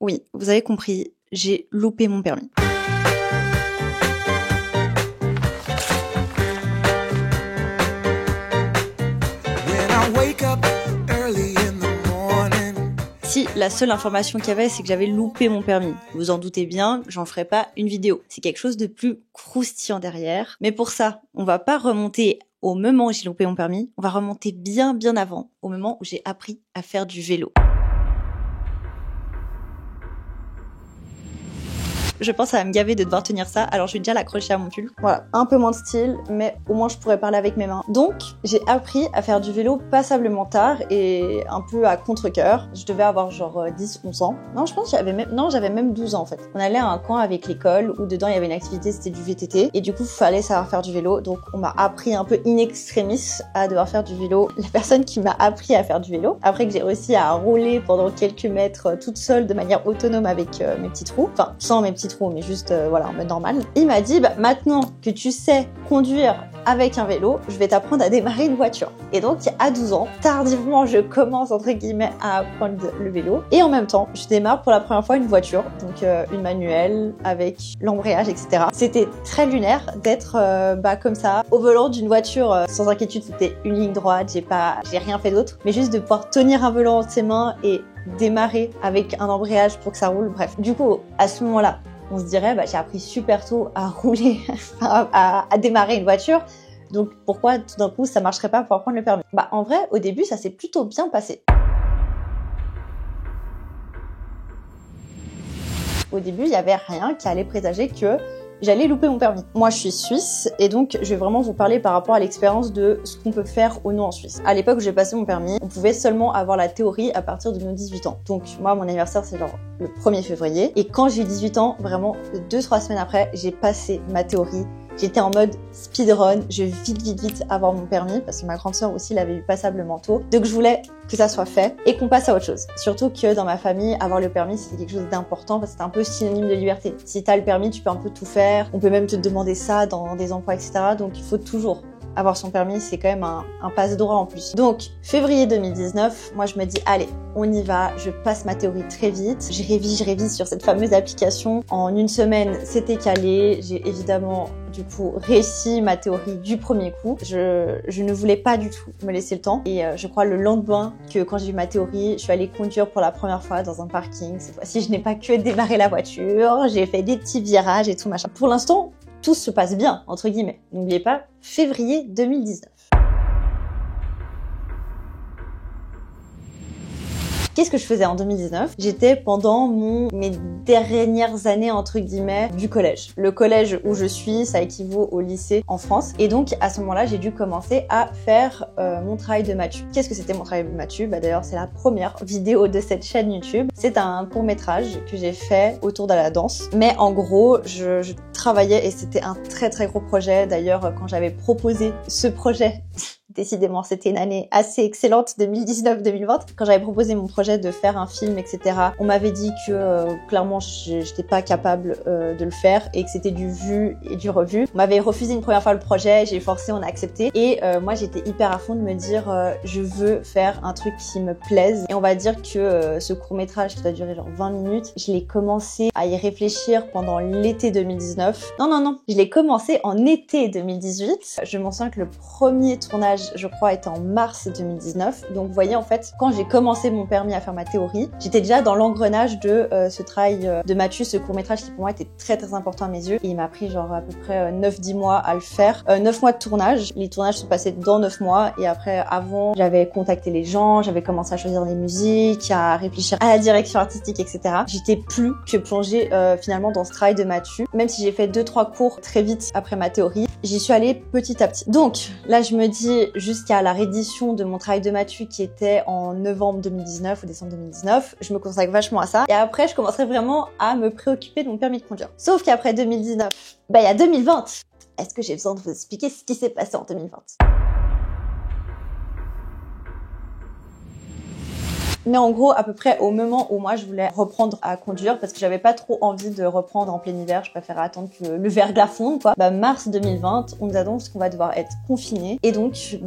Oui, vous avez compris, j'ai loupé mon permis. Si, la seule information qu'il y avait, c'est que j'avais loupé mon permis. Vous en doutez bien, j'en ferai pas une vidéo. C'est quelque chose de plus croustillant derrière. Mais pour ça, on va pas remonter au moment où j'ai loupé mon permis, on va remonter bien avant, au moment où j'ai appris à faire du vélo. Je pense que ça va me gaver de devoir tenir ça, alors je vais déjà l'accrocher à mon pull. Voilà, un peu moins de style, mais au moins je pourrais parler avec mes mains. Donc, j'ai appris à faire du vélo passablement tard et un peu à contre-cœur. Je devais avoir genre 10-11 ans. Non, je pense que j'avais même 12 ans en fait. On allait à un camp avec l'école où dedans il y avait une activité, c'était du VTT. Et du coup, il fallait savoir faire du vélo. Donc, on m'a appris un peu in extremis à devoir faire du vélo. La personne qui m'a appris à faire du vélo, après que j'ai réussi à rouler pendant quelques mètres toute seule de manière autonome avec mes petits trous, enfin sans mes petits trous, mais juste voilà en mode normal. Il m'a dit maintenant que tu sais conduire avec un vélo, je vais t'apprendre à démarrer une voiture. Et donc à 12 ans, tardivement, je commence entre guillemets à apprendre le vélo et en même temps, je démarre pour la première fois une voiture, donc une manuelle avec l'embrayage, etc. C'était très lunaire d'être comme ça au volant d'une voiture sans inquiétude. C'était une ligne droite, j'ai rien fait d'autre, mais juste de pouvoir tenir un volant entre ses mains et démarrer avec un embrayage pour que ça roule. Bref, du coup, à ce moment-là, on se dirait, j'ai appris super tôt à rouler, à démarrer une voiture. Donc pourquoi tout d'un coup ça marcherait pas pour apprendre le permis? En vrai, au début, ça s'est plutôt bien passé. Au début, il y avait rien qui allait présager que j'allais louper mon permis. Moi, je suis suisse et donc je vais vraiment vous parler par rapport à l'expérience de ce qu'on peut faire ou non en Suisse. À l'époque où j'ai passé mon permis, on pouvait seulement avoir la théorie à partir de nos 18 ans. Donc moi, mon anniversaire, c'est genre le 1er février. Et quand j'ai eu 18 ans, vraiment 2-3 semaines après, j'ai passé ma théorie. J'étais en mode speedrun, je veux vite avoir mon permis parce que ma grande sœur aussi l'avait eu passablement tôt. Donc je voulais que ça soit fait et qu'on passe à autre chose. Surtout que dans ma famille, avoir le permis, c'était quelque chose d'important parce que c'était un peu synonyme de liberté. Si t'as le permis, tu peux un peu tout faire. On peut même te demander ça dans des emplois, etc. Donc il faut toujours avoir son permis, c'est quand même un passe-droit en plus. Donc, février 2019, moi je me dis, allez, on y va, je passe ma théorie très vite. Je révise sur cette fameuse application. En une semaine, c'était calé. J'ai évidemment, du coup, réussi ma théorie du premier coup. Je ne voulais pas du tout me laisser le temps. Et je crois le lendemain que quand j'ai eu ma théorie, je suis allée conduire pour la première fois dans un parking. Cette fois-ci, je n'ai pas que démarré la voiture. J'ai fait des petits virages et tout machin. Pour l'instant, tout se passe bien, entre guillemets. N'oubliez pas, février 2019. Qu'est-ce que je faisais en 2019? J'étais pendant mes dernières années, entre guillemets, du collège. Le collège où je suis, ça équivaut au lycée en France. Et donc, à ce moment-là, j'ai dû commencer à faire mon travail de matu. Qu'est-ce que c'était mon travail de matu? D'ailleurs, c'est la première vidéo de cette chaîne YouTube. C'est un court-métrage que j'ai fait autour de la danse. Mais en gros, je travaillais et c'était un très gros projet. D'ailleurs, quand j'avais proposé ce projet... Décidément, c'était une année assez excellente, 2019-2020. Quand j'avais proposé mon projet de faire un film, etc., on m'avait dit que clairement, j'étais pas capable de le faire et que c'était du vu et du revu. On m'avait refusé une première fois le projet, j'ai forcé, on a accepté. Et moi, j'étais hyper à fond de me dire, je veux faire un truc qui me plaise. Et on va dire que ce court-métrage qui doit durer genre 20 minutes, je l'ai commencé à y réfléchir pendant l'été 2019. Non, je l'ai commencé en été 2018. Je m'en souviens que le premier tournage, je crois, était en mars 2019. Donc, vous voyez, en fait, quand j'ai commencé mon permis à faire ma théorie, j'étais déjà dans l'engrenage de ce travail de matu, ce court-métrage qui pour moi était très important à mes yeux. Et il m'a pris genre à peu près 9-10 mois à le faire. 9 mois de tournage. Les tournages sont passés dans 9 mois. Et après, avant, j'avais contacté les gens, j'avais commencé à choisir les musiques, à réfléchir à la direction artistique, etc. J'étais plus que plongée finalement dans ce travail de matu. Même si j'ai fait 2-3 cours très vite après ma théorie, j'y suis allée petit à petit. Donc, là, je me dis, jusqu'à la réédition de mon travail de matu qui était en novembre 2019 ou décembre 2019, je me consacre vachement à ça. Et après, je commencerai vraiment à me préoccuper de mon permis de conduire. Sauf qu'après 2019, il y a 2020. Est-ce que j'ai besoin de vous expliquer ce qui s'est passé en 2020? Mais en gros, à peu près au moment où moi je voulais reprendre à conduire, parce que j'avais pas trop envie de reprendre en plein hiver, je préférais attendre que le verglas fonde, quoi. Mars 2020, on nous annonce qu'on va devoir être confinés. Et donc,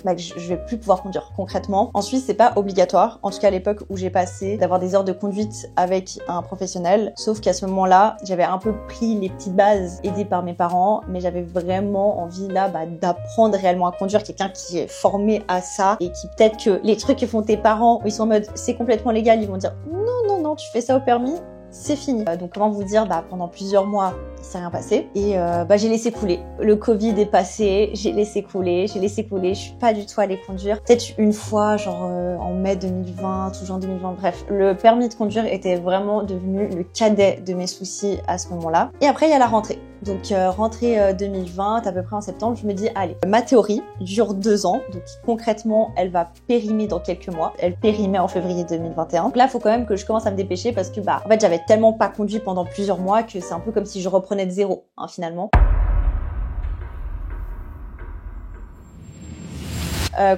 bah, je vais plus pouvoir conduire concrètement. En Suisse, c'est pas obligatoire, en tout cas à l'époque où j'ai passé, d'avoir des heures de conduite avec un professionnel. Sauf qu'à ce moment-là, j'avais un peu pris les petites bases aidées par mes parents, mais j'avais vraiment envie là d'apprendre réellement à conduire, quelqu'un qui est formé à ça et qui peut-être que les trucs que font tes parents, où ils sont en mode c'est complètement légal, ils vont dire non, tu fais ça au permis, c'est fini. Donc comment vous dire, pendant plusieurs mois, il s'est rien passé et j'ai laissé couler. Le Covid est passé, j'ai laissé couler, je suis pas du tout allée conduire. Peut-être une fois, genre en mai 2020, tout genre 2020, bref. Le permis de conduire était vraiment devenu le cadet de mes soucis à ce moment-là. Et après, il y a la rentrée. Donc rentrée 2020, à peu près en septembre, je me dis allez, ma théorie dure 2 ans, donc concrètement elle va périmer dans quelques mois. Elle périmait en février 2021. Donc là, il faut quand même que je commence à me dépêcher parce que en fait j'avais tellement pas conduit pendant plusieurs mois que c'est un peu comme si je reprenais de zéro, finalement.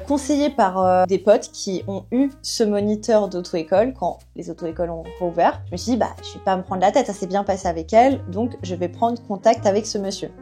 Conseillée par des potes qui ont eu ce moniteur d'auto-école quand les auto-écoles ont rouvert. Je me suis dit, je vais pas me prendre la tête, ça s'est bien passé avec elle, donc je vais prendre contact avec ce monsieur.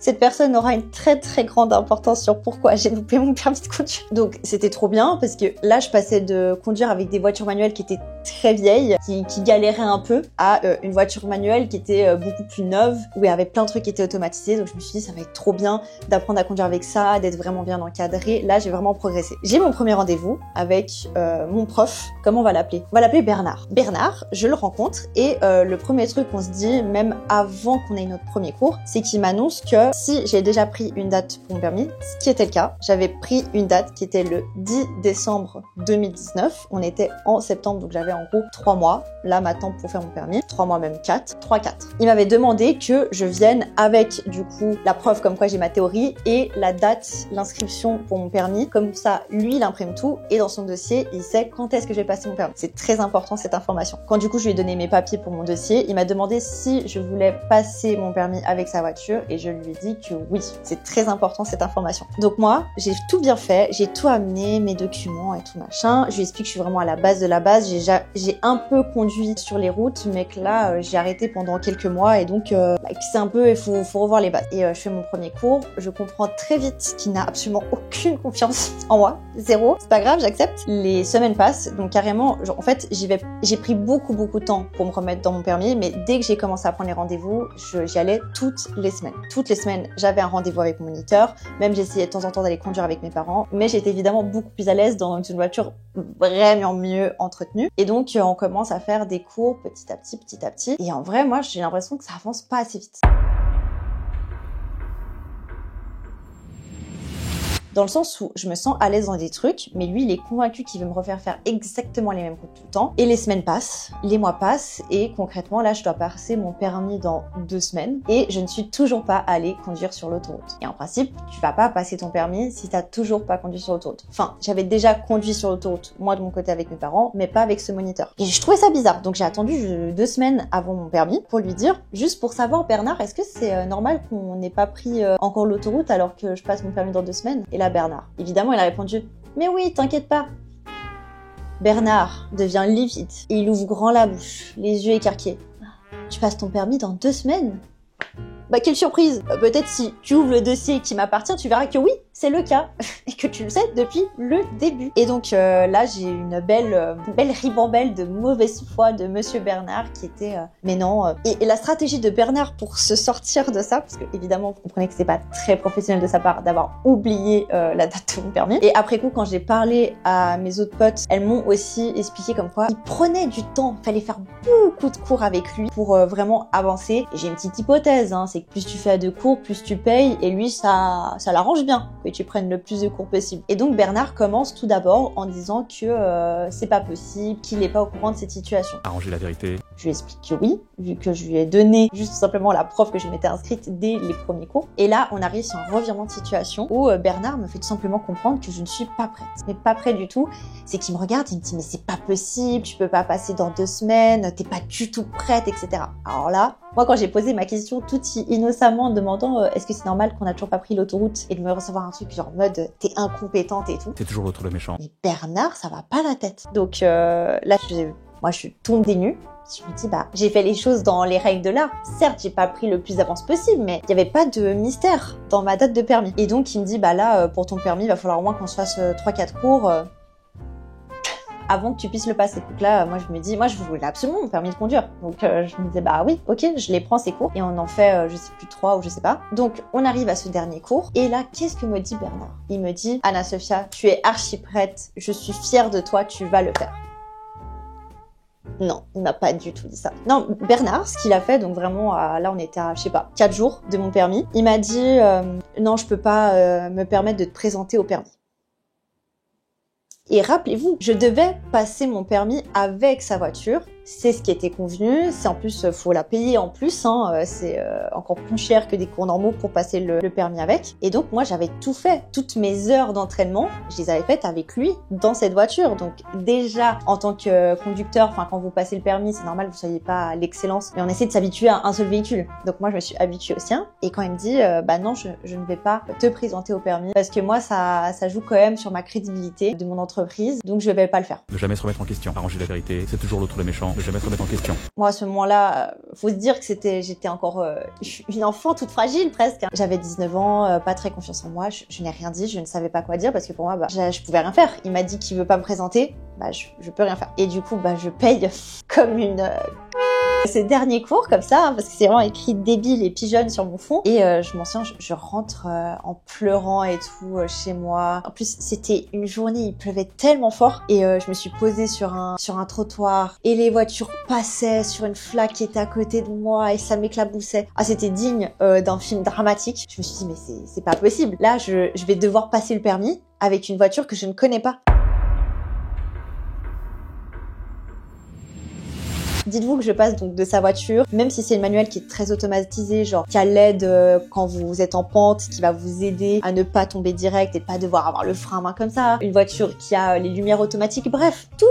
Cette personne aura une très très grande importance sur pourquoi j'ai loupé mon permis de conduire. Donc c'était trop bien parce que là je passais de conduire avec des voitures manuelles qui étaient très vieilles, qui galéraient un peu, à une voiture manuelle qui était beaucoup plus neuve, où il y avait plein de trucs qui étaient automatisés. Donc je me suis dit ça va être trop bien d'apprendre à conduire avec ça, d'être vraiment bien encadré. Là j'ai vraiment progressé. J'ai mon premier rendez-vous avec mon prof. Comment on va l'appeler? On va l'appeler Bernard. Bernard, je le rencontre et le premier truc qu'on se dit, même avant qu'on ait notre premier cours, c'est qu'il m'annonce que si j'ai déjà pris une date pour mon permis, ce qui était le cas, j'avais pris une date qui était le 10 décembre 2019. On était en septembre, donc j'avais en gros 3 mois, là maintenant pour faire mon permis, 3 mois même 4. Il m'avait demandé que je vienne avec du coup la preuve comme quoi j'ai ma théorie et la date, l'inscription pour mon permis. Comme ça, lui il imprime tout et dans son dossier, il sait quand est-ce que je vais passer mon permis. C'est très important cette information. Quand du coup je lui ai donné mes papiers pour mon dossier, il m'a demandé si je voulais passer mon permis avec sa voiture et je lui ai dit que oui. C'est très important cette information. Donc moi, j'ai tout bien fait, j'ai tout amené, mes documents et tout machin. Je lui explique que je suis vraiment à la base de la base. J'ai un peu conduit sur les routes, mais que là, j'ai arrêté pendant quelques mois et donc c'est un peu, il faut revoir les bases. Et je fais mon premier cours, je comprends très vite qu'il n'a absolument aucune confiance en moi, zéro. C'est pas grave, j'accepte. Les semaines passent, donc carrément, en fait, j'ai pris beaucoup de temps pour me remettre dans mon permis, mais dès que j'ai commencé à prendre les rendez-vous, j'y allais toutes les semaines. Toutes les semaines, j'avais un rendez-vous avec mon moniteur, même j'essayais de temps en temps d'aller conduire avec mes parents, mais j'étais évidemment beaucoup plus à l'aise dans une voiture vraiment mieux entretenue. Et donc, on commence à faire des cours petit à petit. Et en vrai, moi, j'ai l'impression que ça avance pas assez vite. Dans le sens où je me sens à l'aise dans des trucs, mais lui, il est convaincu qu'il veut me refaire faire exactement les mêmes routes tout le temps. Et les semaines passent, les mois passent, et concrètement, là, je dois passer mon permis dans 2 semaines, et je ne suis toujours pas allée conduire sur l'autoroute. Et en principe, tu vas pas passer ton permis si t'as toujours pas conduit sur l'autoroute. Enfin, j'avais déjà conduit sur l'autoroute, moi de mon côté avec mes parents, mais pas avec ce moniteur. Et je trouvais ça bizarre, donc j'ai attendu 2 semaines avant mon permis pour lui dire, juste pour savoir, Bernard, est-ce que c'est normal qu'on n'ait pas pris encore l'autoroute alors que je passe mon permis dans 2 semaines? Et là, Bernard, évidemment, il a répondu « Mais oui, t'inquiète pas ». Bernard devient livide et il ouvre grand la bouche, les yeux écarquillés. « Tu passes ton permis dans 2 semaines ?» Quelle surprise! Peut-être si tu ouvres le dossier qui m'appartient, tu verras que oui, c'est le cas, et que tu le sais depuis le début. Et donc là, j'ai une belle ribambelle de mauvaise foi de Monsieur Bernard qui était mais non. Et la stratégie de Bernard pour se sortir de ça, parce que évidemment, vous comprenez que c'est pas très professionnel de sa part d'avoir oublié la date de mon permis. Et après coup, quand j'ai parlé à mes autres potes, elles m'ont aussi expliqué comme quoi il prenait du temps, fallait faire beaucoup de cours avec lui pour vraiment avancer. Et j'ai une petite hypothèse, c'est que plus tu fais de cours, plus tu payes, et lui, ça l'arrange bien que tu prennes le plus de cours possible. Et donc Bernard commence tout d'abord en disant que c'est pas possible, qu'il n'est pas au courant de cette situation. Arranger la vérité. Je lui explique que oui, vu que je lui ai donné juste simplement la preuve que je m'étais inscrite dès les premiers cours. Et là, on arrive sur un revirement de situation où Bernard me fait tout simplement comprendre que je ne suis pas prête. Mais pas prête du tout. C'est qu'il me regarde, il me dit mais c'est pas possible, tu peux pas passer dans 2 semaines, t'es pas du tout prête, etc. Alors là, moi quand j'ai posé ma question tout innocemment en demandant est-ce que c'est normal qu'on a toujours pas pris l'autoroute et de me recevoir un truc genre en mode t'es incompétente et tout. C'est toujours l'autre le méchant. Mais Bernard, ça va pas la tête. Donc là, moi je tombe des nues. Je me dis, bah, j'ai fait les choses dans les règles de l'art. Certes, j'ai pas pris le plus d'avance possible, mais il y avait pas de mystère dans ma date de permis. Et donc, il me dit, bah là, pour ton permis, il va falloir au moins qu'on se fasse 3-4 cours avant que tu puisses le passer. Donc là, moi, je me dis, moi, je voulais absolument mon permis de conduire. Donc, je me disais, bah oui, ok, je les prends ces cours. Et on en fait, je sais plus 3 ou je sais pas. Donc, on arrive à ce dernier cours. Et là, qu'est-ce que me dit Bernard? Il me dit, Anna-Sophia, tu es archi prête. Je suis fière de toi, tu vas le faire. Non, il m'a pas du tout dit ça. Non, Bernard, ce qu'il a fait, donc vraiment, là on était à, je sais pas, 4 jours de mon permis. Il m'a dit, non, je peux pas me permettre de te présenter au permis. Et rappelez-vous, je devais passer mon permis avec sa voiture. C'est ce qui était convenu. C'est en plus, faut la payer en plus. C'est encore plus cher que des cours normaux pour passer le permis avec. Et donc, moi, j'avais tout fait. Toutes mes heures d'entraînement, je les avais faites avec lui dans cette voiture. Donc, déjà, en tant que conducteur, enfin, quand vous passez le permis, c'est normal, vous soyez pas à l'excellence. Mais on essaie de s'habituer à un seul véhicule. Donc, moi, je me suis habituée au sien. Et quand il me dit, bah non, je ne vais pas te présenter au permis. Parce que moi, ça joue quand même sur ma crédibilité de mon entreprise. Donc, je vais pas le faire. Ne jamais se remettre en question. Arranger la vérité, c'est toujours l'autre le méchant. Ne jamais se remettre en question. Moi, à ce moment-là, faut se dire que j'étais encore une enfant toute fragile presque. J'avais 19 ans, pas très confiance en moi. Je n'ai rien dit, je ne savais pas quoi dire parce que pour moi, bah, je pouvais rien faire. Il m'a dit qu'il veut pas me présenter, bah je peux rien faire. Et du coup, bah je paye comme une ces derniers cours comme ça, parce que c'est vraiment écrit débile et pigeonne sur mon fond. Et je m'en souviens, je rentre en pleurant et tout chez moi. En plus, c'était une journée, il pleuvait tellement fort. Et je me suis posée sur un trottoir et les voitures passaient sur une flaque qui était à côté de moi et ça m'éclaboussait. Ah, c'était digne d'un film dramatique. Je me suis dit, mais c'est pas possible. Là, je vais devoir passer le permis avec une voiture que je ne connais pas. Dites-vous que je passe donc de sa voiture, même si c'est une manuelle qui est très automatisée, genre qui a l'aide quand vous êtes en pente, qui va vous aider à ne pas tomber direct et pas devoir avoir le frein à main comme ça. Une voiture qui a les lumières automatiques, bref, tout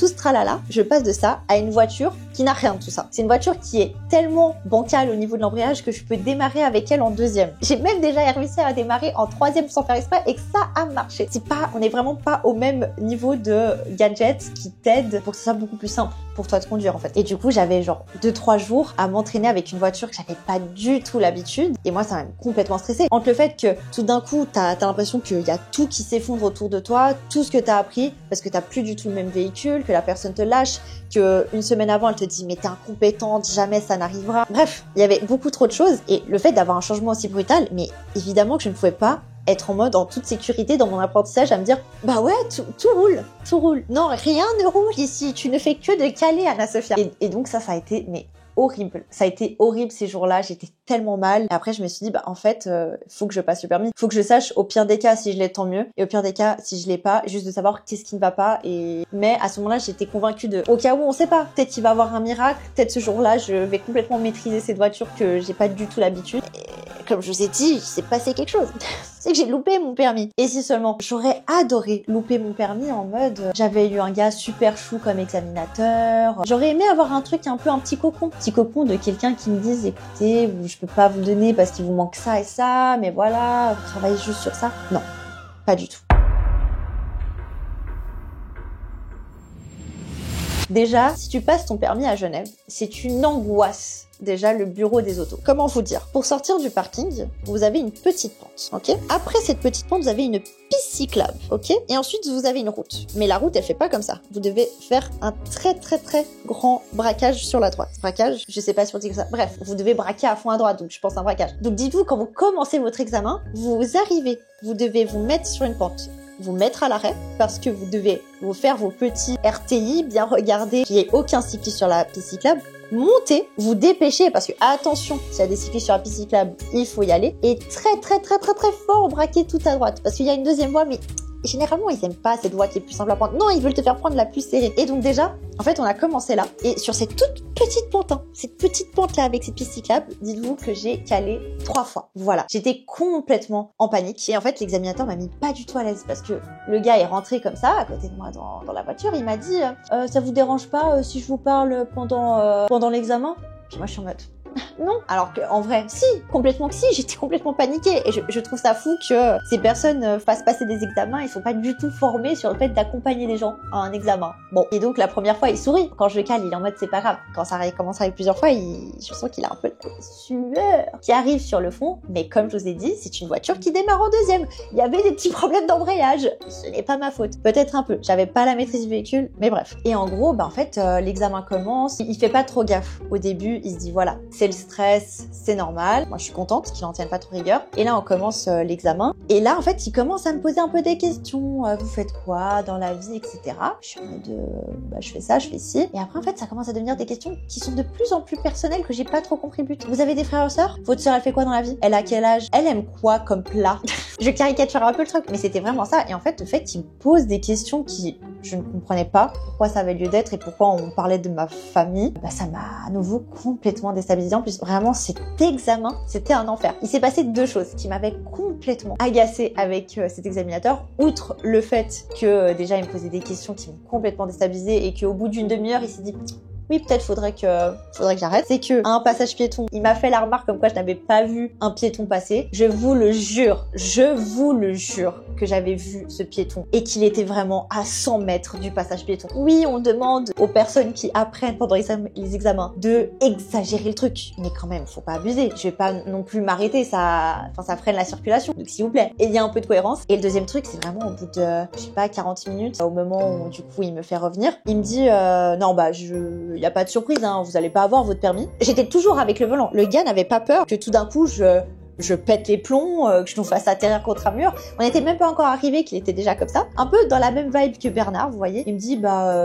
ce tralala, je passe de ça à une voiture qui n'a rien de tout ça. C'est une voiture qui est tellement bancale au niveau de l'embrayage que je peux démarrer avec elle en 2e. J'ai même déjà réussi à démarrer en 3e sans faire exprès et que ça a marché. On est vraiment pas au même niveau de gadgets qui t'aident pour que ce soit beaucoup plus simple pour toi de conduire en fait. Et du coup, j'avais genre 2-3 jours à m'entraîner avec une voiture que j'avais pas du tout l'habitude et moi ça m'a complètement stressée. Entre le fait que tout d'un coup, t'as l'impression qu'il y a tout qui s'effondre autour de toi, tout ce que t'as appris parce que t'as plus du tout le même véhicule, que la personne te lâche, que une semaine avant elle te dit mais t'es incompétente, jamais ça n'arrivera. Bref, il y avait beaucoup trop de choses et le fait d'avoir un changement aussi brutal, mais évidemment que je ne pouvais pas être en mode en toute sécurité dans mon apprentissage à me dire bah ouais tout roule. Non, rien ne roule ici, tu ne fais que de caler Anna-Sophia. Et donc ça a été mais horrible. Ça a été horrible ces jours-là, j'étais tellement mal. Et après je me suis dit bah en fait faut que je passe le permis, faut que je sache au pire des cas si je l'ai tant mieux et au pire des cas si je l'ai pas, juste de savoir qu'est-ce qui ne va pas. Mais à ce moment-là j'étais convaincue de au cas où on sait pas, peut-être qu'il va y avoir un miracle, peut-être ce jour-là je vais complètement maîtriser cette voiture que j'ai pas du tout l'habitude. Et comme je vous ai dit, il s'est passé quelque chose. C'est que j'ai loupé mon permis. Et si seulement, j'aurais adoré louper mon permis en mode j'avais eu un gars super chou comme examinateur. J'aurais aimé avoir un truc un petit cocon de quelqu'un qui me dise écoutez, je peux pas vous donner parce qu'il vous manque ça et ça, mais voilà, vous travaillez juste sur ça. Non, pas du tout. Déjà, si tu passes ton permis à Genève, c'est une angoisse. Déjà, le bureau des autos. Comment vous dire? Pour sortir du parking, vous avez une petite pente, ok? Après cette petite pente, vous avez une piste cyclable, ok? Et ensuite, vous avez une route. Mais la route, elle fait pas comme ça. Vous devez faire un très grand braquage sur la droite. Braquage, je sais pas si on dit que ça. Bref, vous devez braquer à fond à droite, donc je pense un braquage. Donc dites-vous, quand vous commencez votre examen, vous arrivez, vous devez vous mettre sur une pente. Vous mettre à l'arrêt parce que vous devez vous faire vos petits RTI, bien regarder qu'il n'y ait aucun cycliste sur la piste cyclable. Montez, vous dépêchez parce que attention, s'il y a des cyclistes sur la piste cyclable, il faut y aller et très fort braquer tout à droite parce qu'il y a une deuxième voie mais généralement ils aiment pas cette voie qui est plus simple à prendre. Non, ils veulent te faire prendre la plus serrée. Et donc déjà, en fait, on a commencé là et sur cette toute petite pente, cette petite pente là avec cette piste cyclable, dites-vous que j'ai calé 3 fois. Voilà, j'étais complètement en panique et en fait l'examinateur m'a mis pas du tout à l'aise parce que le gars est rentré comme ça à côté de moi dans la voiture, il m'a dit ça vous dérange pas si je vous parle pendant l'examen? Puis moi je suis en mode non. Alors qu'en vrai, si, complètement que si, j'étais complètement paniquée. Et je trouve ça fou que ces personnes fassent passer des examens, ils sont pas du tout formés sur le fait d'accompagner les gens à un examen. Bon, et donc la première fois, il sourit. Quand je le cale, il est en mode c'est pas grave. Quand ça commence avec plusieurs fois, je sens qu'il a un peu la sueur qui arrive sur le fond. Mais comme je vous ai dit, c'est une voiture qui démarre en deuxième. Il y avait des petits problèmes d'embrayage. Ce n'est pas ma faute. Peut-être un peu. J'avais pas la maîtrise du véhicule, mais bref. Et en gros, en fait, l'examen commence. Il fait pas trop gaffe. Au début, il se dit voilà, c'est le stress, c'est normal. Moi, je suis contente qu'il en tienne pas trop rigueur. Et là, on commence l'examen. Et là, en fait, il commence à me poser un peu des questions. Vous faites quoi dans la vie, etc. Je suis en mode, je fais ça, je fais ci. Et après, en fait, ça commence à devenir des questions qui sont de plus en plus personnelles que j'ai pas trop compris le but. Vous avez des frères ou sœurs? Votre sœur, elle fait quoi dans la vie? Elle a quel âge? Elle aime quoi comme plat? Je caricature un peu le truc, mais c'était vraiment ça. Et en fait, il me pose des questions qui, je ne comprenais pas pourquoi ça avait lieu d'être et pourquoi on parlait de ma famille. Ça m'a à nouveau complètement déstabilisée. En plus, vraiment, cet examen, c'était un enfer. Il s'est passé deux choses qui m'avaient complètement agacée avec cet examinateur. Outre le fait que déjà, il me posait des questions qui m'ont complètement déstabilisée et qu'au bout d'une demi-heure, il s'est dit oui, peut-être faudrait que j'arrête. C'est que à un passage piéton, il m'a fait la remarque comme quoi je n'avais pas vu un piéton passer. Je vous le jure que j'avais vu ce piéton et qu'il était vraiment à 100 mètres du passage piéton. Oui, on demande aux personnes qui apprennent pendant les examens de exagérer le truc. Mais quand même, faut pas abuser. Je vais pas non plus m'arrêter, ça freine la circulation. Donc s'il vous plaît. Et il y a un peu de cohérence. Et le deuxième truc, c'est vraiment au bout de, 40 minutes, au moment où du coup il me fait revenir, il me dit non, il y a pas de surprise, hein, vous allez pas avoir votre permis. J'étais toujours avec le volant. Le gars n'avait pas peur que tout d'un coup je pète les plombs, que je nous fasse atterrir contre un mur. On n'était même pas encore arrivé qu'il était déjà comme ça. Un peu dans la même vibe que Bernard, vous voyez. Il me dit,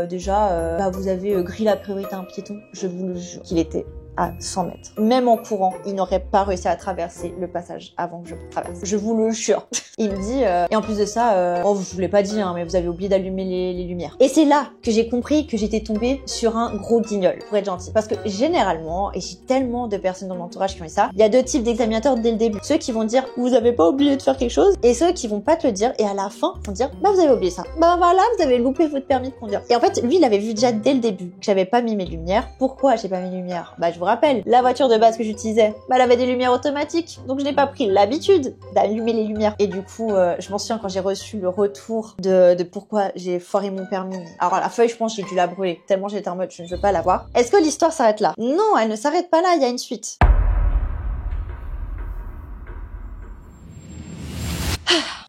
déjà, vous avez grillé la priorité à un piéton. Je vous le jure qu'il était à 100 mètres. Même en courant, il n'aurait pas réussi à traverser le passage avant que je traverse. Je vous le jure. Il me dit, et en plus de ça, je vous l'ai pas dit, hein, mais vous avez oublié d'allumer les lumières. Et c'est là que j'ai compris que j'étais tombée sur un gros guignol, pour être gentil. Parce que généralement, et j'ai tellement de personnes dans mon entourage qui ont eu ça, il y a deux types d'examinateurs dès le début. Ceux qui vont dire, vous avez pas oublié de faire quelque chose, et ceux qui vont pas te le dire, et à la fin, vont dire, vous avez oublié ça. Voilà, vous avez loupé votre permis de conduire. Et en fait, lui, il avait vu déjà dès le début que j'avais pas mis mes lumières. Pourquoi j'ai pas mis les lumières? Je vous rappelle, la voiture de base que j'utilisais, elle avait des lumières automatiques, donc je n'ai pas pris l'habitude d'allumer les lumières. Et du coup, je m'en souviens quand j'ai reçu le retour de pourquoi j'ai foiré mon permis. Alors la feuille, je pense, j'ai dû la brûler, tellement j'étais en mode, je ne veux pas la voir. Est-ce que l'histoire s'arrête là? Non, elle ne s'arrête pas là, il y a une suite.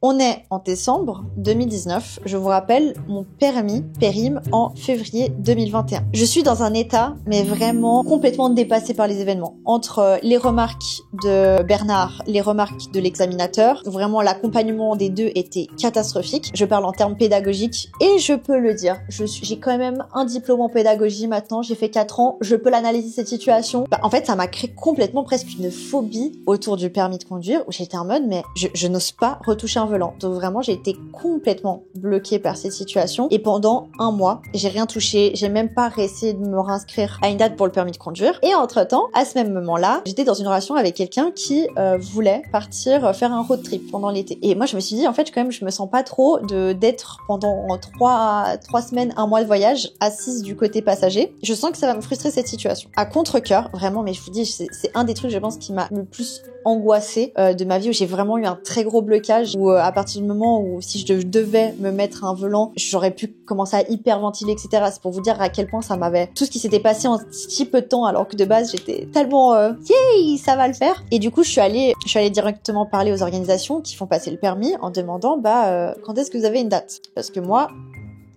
On est en décembre 2019. Je vous rappelle, mon permis périme en février 2021. Je suis dans un état, mais vraiment complètement dépassé par les événements. Entre les remarques de Bernard, les remarques de l'examinateur, vraiment l'accompagnement des deux était catastrophique. Je parle en termes pédagogiques et je peux le dire. J'ai quand même un diplôme en pédagogie maintenant. J'ai fait 4 ans. Je peux l'analyser cette situation. En fait, ça m'a créé complètement presque une phobie autour du permis de conduire où j'étais en mode, mais je n'ose pas retoucher un volant. Donc vraiment, j'ai été complètement bloquée par cette situation. Et pendant 1 mois, j'ai rien touché. J'ai même pas réessayé de me réinscrire à une date pour le permis de conduire. Et entre-temps, à ce même moment-là, j'étais dans une relation avec quelqu'un qui voulait partir faire un road trip pendant l'été. Et moi, je me suis dit, en fait, quand même, je me sens pas trop d'être pendant 3 semaines, 1 mois de voyage, assise du côté passager. Je sens que ça va me frustrer cette situation. À contre-cœur, vraiment, mais je vous dis, c'est un des trucs, je pense, qui m'a le plus angoissée de ma vie, où j'ai vraiment eu un très gros blocage, où à partir du moment où si je devais me mettre un volant, j'aurais pu commencer à hyperventiler, etc. C'est pour vous dire à quel point ça m'avait... Tout ce qui s'était passé en si peu de temps, alors que de base, j'étais tellement... Yay, ça va le faire. Et du coup, je suis allée directement parler aux organisations qui font passer le permis en demandant, quand est-ce que vous avez une date? Parce que moi...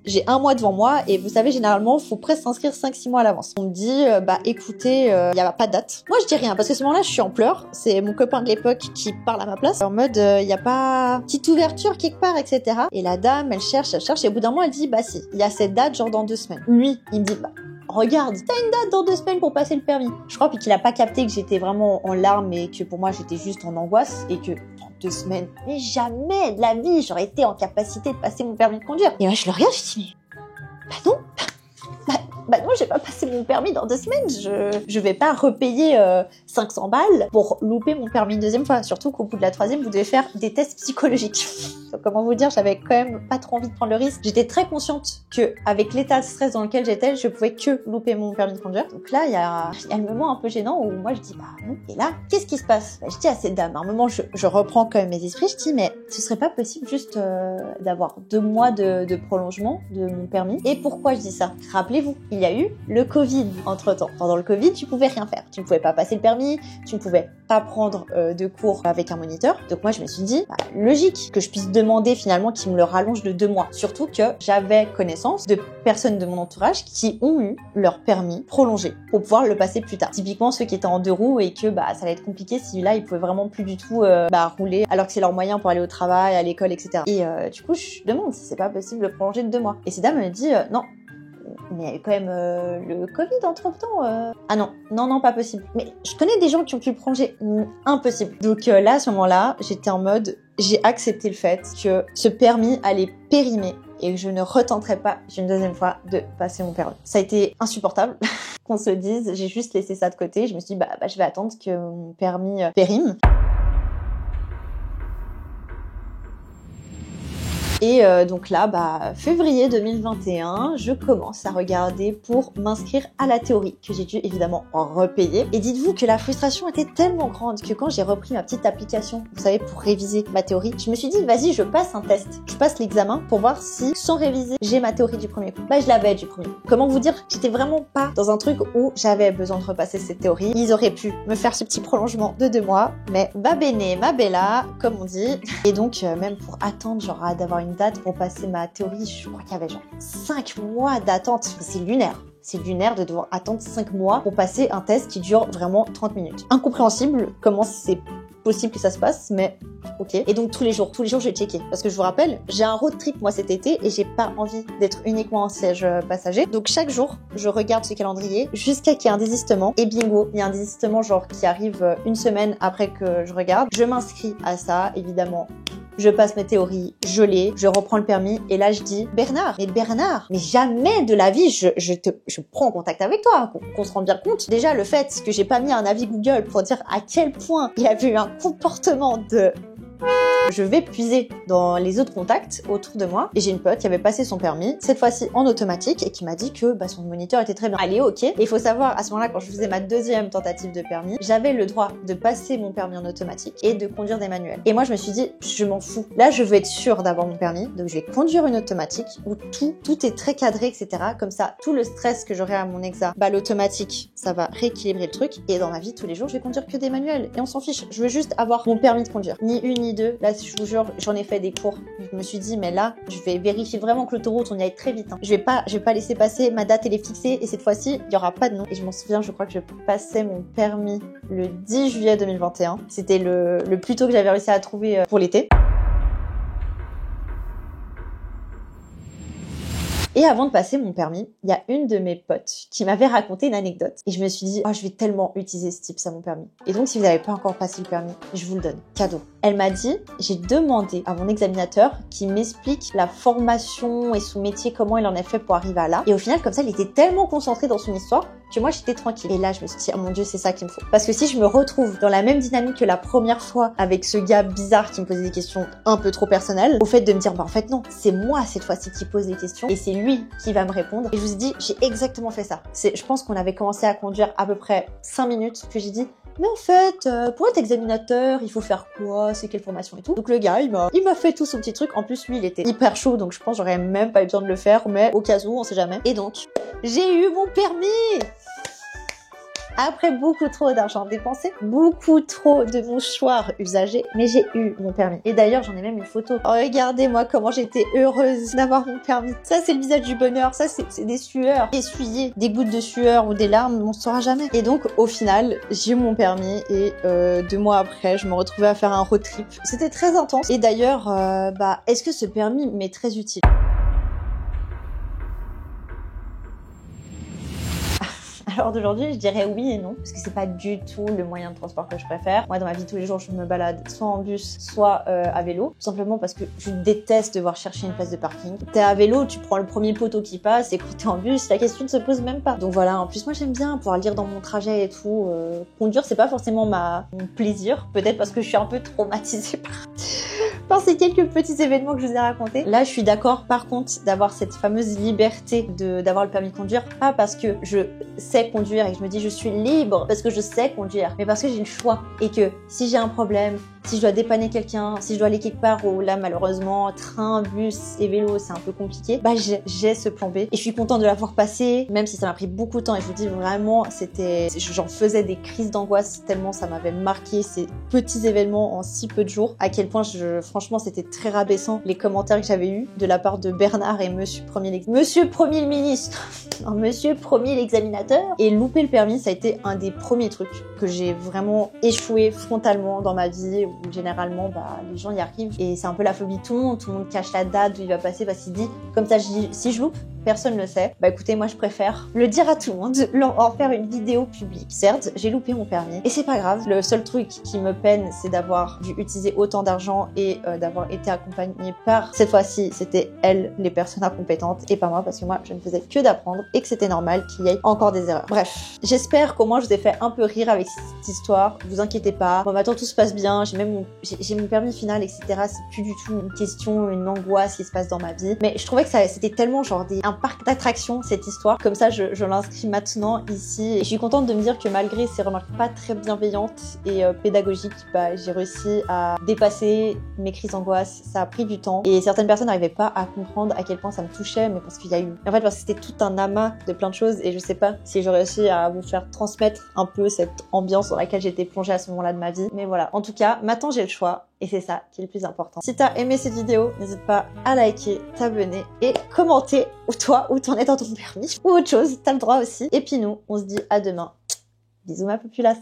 J'ai 1 mois devant moi et vous savez, généralement, faut presque s'inscrire 5-6 mois à l'avance. On me dit, écoutez, y a pas de date. Moi, je dis rien parce que à ce moment-là, je suis en pleurs. C'est mon copain de l'époque qui parle à ma place. En mode, y a pas petite ouverture quelque part, etc. Et la dame, elle cherche et au bout d'un moment, elle dit, si, il y a cette date, genre dans 2 semaines. Lui, il me dit, regarde, t'as une date dans 2 semaines pour passer le permis. Je crois qu'il a pas capté que j'étais vraiment en larmes et que pour moi, j'étais juste en angoisse et que 2 semaines. Mais jamais de la vie, j'aurais été en capacité de passer mon permis de conduire. Et là, je le regarde, je dis, mais non. Non, j'ai pas passé mon permis dans 2 semaines, je vais pas repayer 500 balles pour louper mon permis une deuxième fois. Surtout qu'au bout de la 3e, vous devez faire des tests psychologiques. Donc, comment vous dire, j'avais quand même pas trop envie de prendre le risque. J'étais très consciente que avec l'état de stress dans lequel j'étais, je pouvais que louper mon permis de conduire. Donc là, il y a le moment un peu gênant où moi je dis bah non. Et là, qu'est-ce qui se passe? Je dis à cette dame, à un moment je reprends quand même mes esprits, je dis mais ce serait pas possible juste d'avoir 2 mois de prolongement de mon permis. Et pourquoi je dis ça? Rappelez-vous, il y a eu le Covid entre-temps. Pendant le Covid, tu pouvais rien faire. Tu ne pouvais pas passer le permis, tu ne pouvais pas prendre de cours avec un moniteur. Donc moi je me suis dit, bah, logique que je puisse demander finalement qu'il me le rallonge de 2 mois. Surtout que j'avais connaissance de personnes de mon entourage qui ont eu leur permis prolongé pour pouvoir le passer plus tard. Typiquement ceux qui étaient en 2 roues et que bah ça allait être compliqué si là ils pouvaient vraiment plus du tout rouler alors que c'est leur moyen pour aller au travail, à l'école, etc. Et du coup je demande si c'est pas possible de prolonger de 2 mois. Et cette dame me dit non. Mais il y avait quand même le Covid entre-temps. Ah non, pas possible. Mais je connais des gens qui ont pu le prolonger. Impossible. Donc là, à ce moment-là, j'étais en mode, j'ai accepté le fait que ce permis allait périmer et que je ne retenterai pas une deuxième fois de passer mon permis. Ça a été insupportable, qu'on se dise. J'ai juste laissé ça de côté. Je me suis dit, bah je vais attendre que mon permis périme. Et donc là, février 2021, je commence à regarder pour m'inscrire à la théorie, que j'ai dû évidemment repayer. Et dites-vous que la frustration était tellement grande que quand j'ai repris ma petite application, vous savez, pour réviser ma théorie, je me suis dit, vas-y, je passe un test. Je passe l'examen pour voir si, sans réviser, j'ai ma théorie du premier coup. Bah, je l'avais du premier coup. Comment vous dire, j'étais vraiment pas dans un truc où j'avais besoin de repasser cette théorie. Ils auraient pu me faire ce petit prolongement de 2 mois, mais va bene, ma bella, comme on dit. Et donc, même pour attendre, genre, d'avoir une date pour passer ma théorie, je crois qu'il y avait genre 5 mois d'attente. C'est lunaire. C'est lunaire de devoir attendre 5 mois pour passer un test qui dure vraiment 30 minutes. Incompréhensible comment c'est possible que ça se passe, mais ok. Et donc tous les jours, je vais checker. Parce que je vous rappelle, j'ai un road trip moi cet été et j'ai pas envie d'être uniquement en siège passager. Donc chaque jour, je regarde ce calendrier jusqu'à qu'il y ait un désistement. Et bingo, il y a un désistement genre qui arrive une semaine après que je regarde. Je m'inscris à ça, évidemment. Je passe mes théories, je l'ai, je reprends le permis et là je dis Bernard, mais jamais de la vie je prends contact avec toi, qu'on se rende bien compte. Déjà le fait que j'ai pas mis un avis Google pour dire à quel point il y avait eu un comportement de... Je vais puiser dans les autres contacts autour de moi et j'ai une pote qui avait passé son permis, cette fois-ci en automatique, et qui m'a dit que son moniteur était très bien. Allez, ok. Et il faut savoir, à ce moment-là, quand je faisais ma 2e tentative de permis, j'avais le droit de passer mon permis en automatique et de conduire des manuels. Et moi, je me suis dit, je m'en fous. Là, je veux être sûre d'avoir mon permis, donc je vais conduire une automatique où tout est très cadré, etc. Comme ça, tout le stress que j'aurai à mon exa, l'automatique, ça va rééquilibrer le truc. Et dans ma vie, tous les jours, je vais conduire que des manuels. Et on s'en fiche. Je veux juste avoir mon permis de conduire. Ni une, ni deux. Là, je vous jure, j'en ai fait des cours. Je me suis dit, mais là, je vais vérifier vraiment que l'autoroute, on y aille très vite. Hein. Je vais pas laisser passer. Ma date, elle est fixée. Et cette fois-ci, il y aura pas de nom. Et je m'en souviens, je crois que je passais mon permis le 10 juillet 2021. C'était le plus tôt que j'avais réussi à trouver pour l'été. Et avant de passer mon permis, il y a une de mes potes qui m'avait raconté une anecdote. Et je me suis dit, oh, je vais tellement utiliser ce type, ça, mon permis. Et donc, si vous n'avez pas encore passé le permis, je vous le donne. Cadeau. Elle m'a dit, j'ai demandé à mon examinateur qui m'explique la formation et son métier, comment il en a fait pour arriver à là. Et au final, comme ça, il était tellement concentré dans son histoire que moi, j'étais tranquille. Et là, je me suis dit, oh mon Dieu, c'est ça qu'il me faut. Parce que si je me retrouve dans la même dynamique que la première fois avec ce gars bizarre qui me posait des questions un peu trop personnelles, au fait de me dire, en fait, non, c'est moi cette fois-ci qui pose les questions et c'est lui qui va me répondre. Et je vous ai dit, j'ai exactement fait ça. Je pense qu'on avait commencé à conduire à peu près 5 minutes que j'ai dit, mais en fait, pour être examinateur, il faut faire quoi? C'est quelle formation et tout? Donc le gars, il m'a fait tout son petit truc. En plus, lui, il était hyper chaud, donc je pense que j'aurais même pas eu besoin de le faire, mais au cas où, on sait jamais. Et donc, j'ai eu mon permis! Après beaucoup trop d'argent dépensé, beaucoup trop de mouchoirs usagés, mais j'ai eu mon permis. Et d'ailleurs, j'en ai même une photo. Regardez-moi comment j'étais heureuse d'avoir mon permis. Ça, c'est le visage du bonheur. Ça, c'est des sueurs essuyées, des gouttes de sueur ou des larmes, on ne saura jamais. Et donc, au final, j'ai eu mon permis et 2 mois après, je me retrouvais à faire un road trip. C'était très intense. Et d'ailleurs, est-ce que ce permis m'est très utile? À l'heure d'aujourd'hui, je dirais oui et non, parce que c'est pas du tout le moyen de transport que je préfère. Moi, dans ma vie de tous les jours, je me balade soit en bus, soit à vélo, tout simplement parce que je déteste devoir chercher une place de parking. T'es à vélo, tu prends le premier poteau qui passe, et quand t'es en bus, la question ne se pose même pas. Donc voilà, en plus moi j'aime bien pouvoir lire dans mon trajet et tout. Conduire, c'est pas forcément mon plaisir, peut-être parce que je suis un peu traumatisée par ces quelques petits événements que je vous ai racontés. Là, je suis d'accord par contre d'avoir cette fameuse liberté d'avoir le permis de conduire, pas parce que je sais conduire et que je me dis je suis libre parce que je sais conduire, mais parce que j'ai le choix et que si j'ai un problème, si je dois dépanner quelqu'un, si je dois aller quelque part où là malheureusement train, bus et vélo c'est un peu compliqué, bah j'ai ce plan B et je suis contente de l'avoir passé, même si ça m'a pris beaucoup de temps et je vous dis vraiment j'en faisais des crises d'angoisse tellement ça m'avait marqué ces petits événements en si peu de jours, à quel point franchement c'était très rabaissant les commentaires que j'avais eus de la part de Bernard et Monsieur Premier le ministre non, Monsieur Premier l'examinateur. Et louper le permis, ça a été un des premiers trucs que j'ai vraiment échoué frontalement dans ma vie, où généralement les gens y arrivent et c'est un peu la phobie de tout le monde cache la date où il va passer parce qu'il dit comme ça, si je loupe, personne ne le sait. Bah écoutez, moi je préfère le dire à tout le monde, en faire une vidéo publique. Certes, j'ai loupé mon permis et c'est pas grave. Le seul truc qui me peine, c'est d'avoir dû utiliser autant d'argent et d'avoir été accompagnée par, cette fois-ci, c'était elles, les personnes incompétentes et pas moi parce que moi je ne faisais que d'apprendre et que c'était normal qu'il y ait encore des erreurs. Bref, j'espère qu'au moins je vous ai fait un peu rire avec cette histoire. Vous inquiétez pas. Bon maintenant tout se passe bien. J'ai mon permis final, etc. C'est plus du tout une question, une angoisse qui se passe dans ma vie. Mais je trouvais que c'était tellement genre un parc d'attractions cette histoire. Comme ça, je l'inscris maintenant ici. Et je suis contente de me dire que malgré ces remarques pas très bienveillantes et pédagogiques, j'ai réussi à dépasser mes crises d'angoisse. Ça a pris du temps. Et certaines personnes n'arrivaient pas à comprendre à quel point ça me touchait, mais parce qu'il y a eu... En fait, parce que c'était tout un amas de plein de choses et je sais pas si j'ai réussi à vous faire transmettre un peu cette ambiance dans laquelle j'étais plongée à ce moment-là de ma vie. Mais voilà. En tout cas, maintenant j'ai le choix. Et c'est ça qui est le plus important. Si t'as aimé cette vidéo, n'hésite pas à liker, t'abonner et commenter où t'en es dans ton permis ou autre chose, t'as le droit aussi. Et puis nous, on se dit à demain. Bisous ma populace.